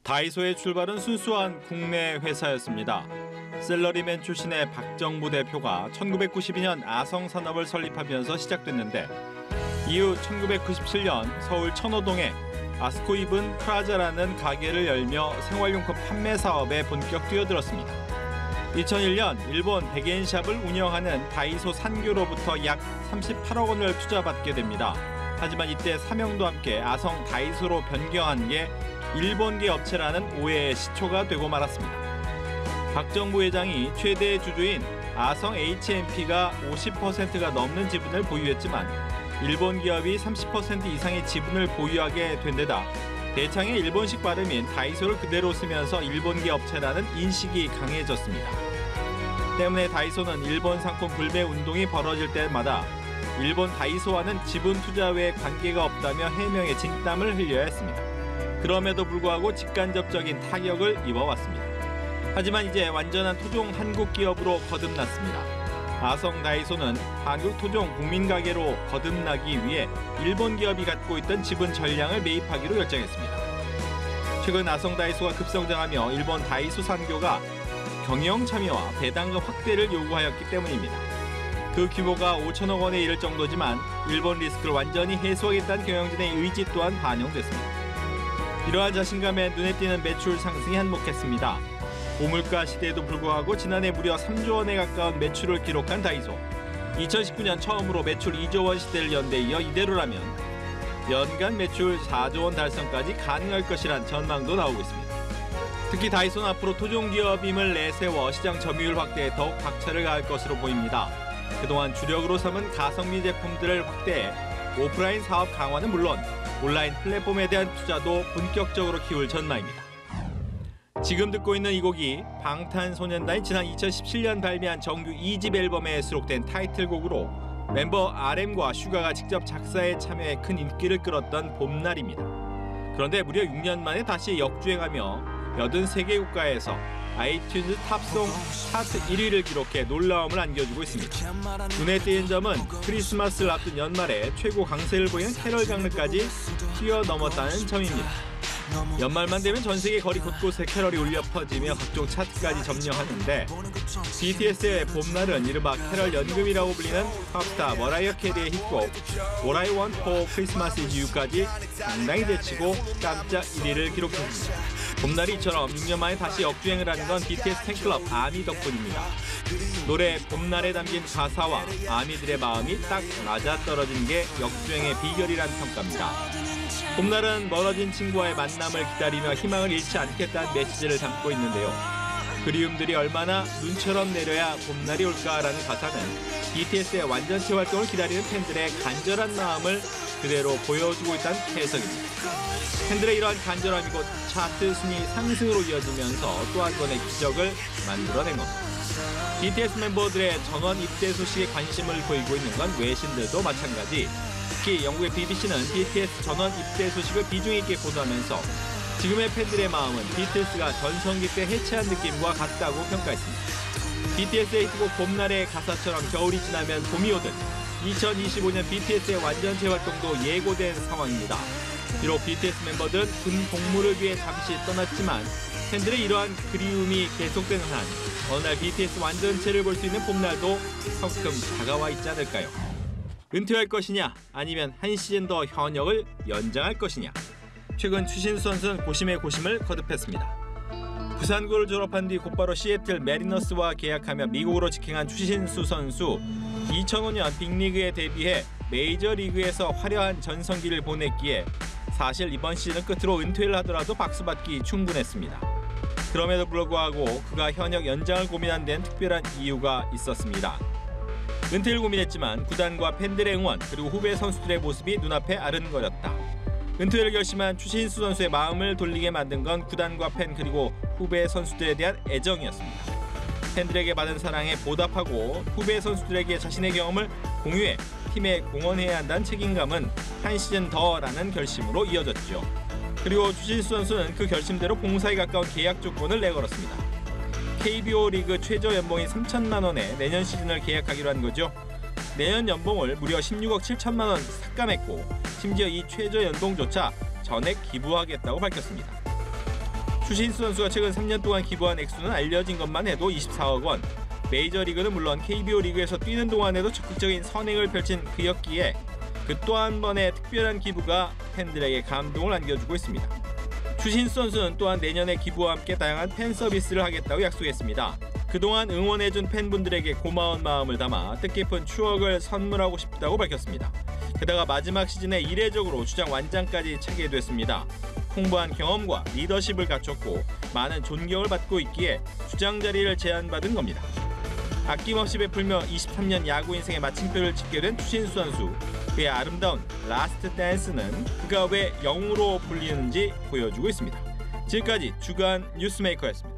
다이소의 출발은 순수한 국내 회사였습니다. 셀러리맨 출신의 박정부 대표가 1992년 아성산업을 설립하면서 시작됐는데 이후 1997년 서울 천호동에 아스코 입은 프라자라는 가게를 열며 생활용품 판매 사업에 본격 뛰어들었습니다. 2001년 일본 백엔샵을 운영하는 다이소 산교로부터 약 38억 원을 투자받게 됩니다. 하지만 이때 사명도 함께 아성 다이소로 변경한 게 일본계 업체라는 오해의 시초가 되고 말았습니다. 박정부 회장이 최대 주주인 아성 HMP가 50%가 넘는 지분을 보유했지만 일본 기업이 30% 이상의 지분을 보유하게 된 데다 대창의 일본식 발음인 다이소를 그대로 쓰면서 일본계 업체라는 인식이 강해졌습니다. 때문에 다이소는 일본 상품 불매 운동이 벌어질 때마다 일본 다이소와는 지분 투자 외에 관계가 없다며 해명에 진땀을 흘려야 했습니다. 그럼에도 불구하고 직간접적인 타격을 입어왔습니다. 하지만 이제 완전한 토종 한국 기업으로 거듭났습니다. 아성 다이소는 한국 토종 국민 가게로 거듭나기 위해 일본 기업이 갖고 있던 지분 전량을 매입하기로 결정했습니다. 최근 아성 다이소가 급성장하며 일본 다이소 산교가 경영 참여와 배당금 확대를 요구하였기 때문입니다. 그 규모가 5천억 원에 이를 정도지만 일본 리스크를 완전히 해소하겠다는 경영진의 의지 또한 반영됐습니다. 이러한 자신감에 눈에 띄는 매출 상승이 한몫했습니다. 고물가 시대에도 불구하고 지난해 무려 3조 원에 가까운 매출을 기록한 다이소. 2019년 처음으로 매출 2조 원 시대를 연 데 이어 이대로라면 연간 매출 4조 원 달성까지 가능할 것이란 전망도 나오고 있습니다. 특히 다이소는 앞으로 토종기업임을 내세워 시장 점유율 확대에 더욱 박차를 가할 것으로 보입니다. 그동안 주력으로 삼은 가성비 제품들을 확대해 오프라인 사업 강화는 물론 온라인 플랫폼에 대한 투자도 본격적으로 키울 전망입니다. 지금 듣고 있는 이 곡이 방탄소년단이 지난 2017년 발매한 정규 2집 앨범에 수록된 타이틀곡으로 멤버 RM과 슈가가 직접 작사에 참여해 큰 인기를 끌었던 봄날입니다. 그런데 무려 6년 만에 다시 역주행하며 83개 국가에서 아이튠즈 탑송 차트 1위를 기록해 놀라움을 안겨주고 있습니다. 눈에 띄는 점은 크리스마스를 앞둔 연말에 최고 강세를 보이는 캐럴 장르까지 뛰어넘었다는 점입니다. 연말만 되면 전 세계 거리 곳곳에 캐럴이 울려 퍼지며 각종 차트까지 점령하는데 BTS의 봄날은 이른바 캐럴 연금이라고 불리는 팝스타 머라이어 캐리의 히트곡 What I Want for Christmas is You까지 상당히 제치고 깜짝 1위를 기록했습니다. 봄날이 이처럼 6년 만에 다시 역주행을 하는 건 BTS 팬클럽 아미 덕분입니다. 노래 봄날에 담긴 가사와 아미들의 마음이 딱 맞아떨어진 게 역주행의 비결이란 평가입니다. 봄날은 멀어진 친구와의 만남을 기다리며 희망을 잃지 않겠다는 메시지를 담고 있는데요. 그리움들이 얼마나 눈처럼 내려야 봄날이 올까라는 가사는 BTS의 완전체 활동을 기다리는 팬들의 간절한 마음을 그대로 보여주고 있다는 해석입니다. 팬들의 이러한 간절함이 곧 차트 순위 상승으로 이어지면서 또 한 번의 기적을 만들어낸 겁니다. BTS 멤버들의 전원 입대 소식에 관심을 보이고 있는 건 외신들도 마찬가지. 특히 영국의 BBC는 BTS 전원 입대 소식을 비중 있게 보도하면서 지금의 팬들의 마음은 BTS가 전성기 때 해체한 느낌과 같다고 평가했습니다. BTS의 히트곡 봄날의 가사처럼 겨울이 지나면 봄이 오듯 2025년 BTS의 완전체 활동도 예고된 상황입니다. 비록 BTS 멤버들은 군 복무를 위해 잠시 떠났지만 팬들의 이러한 그리움이 계속되는 한 어느 날 BTS 완전체를 볼 수 있는 봄날도 성큼 다가와 있지 않을까요? 은퇴할 것이냐 아니면 한 시즌 더 현역을 연장할 것이냐. 최근 추신수 선수는 고심의 고심을 거듭했습니다. 부산고를 졸업한 뒤 곧바로 시애틀 메리너스와 계약하며 미국으로 직행한 추신수 선수. 2005년 빅리그에 데뷔해 메이저리그에서 화려한 전성기를 보냈기에 사실 이번 시즌 끝으로 은퇴를 하더라도 박수받기 충분했습니다. 그럼에도 불구하고 그가 현역 연장을 고민한 데는 특별한 이유가 있었습니다. 은퇴를 고민했지만 구단과 팬들의 응원 그리고 후배 선수들의 모습이 눈앞에 아른거렸다. 은퇴를 결심한 추신수 선수의 마음을 돌리게 만든 건 구단과 팬 그리고 후배 선수들에 대한 애정이었습니다. 팬들에게 받은 사랑에 보답하고 후배 선수들에게 자신의 경험을 공유해 팀에 공헌해야 한다는 책임감은 한 시즌 더라는 결심으로 이어졌죠. 그리고 추신수 선수는 그 결심대로 봉사에 가까운 계약 조건을 내걸었습니다. KBO 리그 최저 연봉이 3천만 원에 내년 시즌을 계약하기로 한 거죠. 내년 연봉을 무려 16억 7천만 원 삭감했고 심지어 이 최저 연봉조차 전액 기부하겠다고 밝혔습니다. 추신수 선수가 최근 3년 동안 기부한 액수는 알려진 것만 해도 24억 원. 메이저리그는 물론 KBO 리그에서 뛰는 동안에도 적극적인 선행을 펼친 그였기에 그 또 한 번의 특별한 기부가 팬들에게 감동을 안겨주고 있습니다. 추신수 선수는 또한 내년에 기부와 함께 다양한 팬 서비스를 하겠다고 약속했습니다. 그동안 응원해준 팬분들에게 고마운 마음을 담아 뜻깊은 추억을 선물하고 싶다고 밝혔습니다. 게다가 마지막 시즌에 이례적으로 주장 완장까지 차게 됐습니다. 풍부한 경험과 리더십을 갖췄고 많은 존경을 받고 있기에 주장 자리를 제안받은 겁니다. 아낌없이 베풀며 23년 야구 인생의 마침표를 찍게 된 추신수 선수. 그의 아름다운 라스트 댄스는 그가 왜 영웅으로 불리는지 보여주고 있습니다. 지금까지 주간 뉴스메이커였습니다.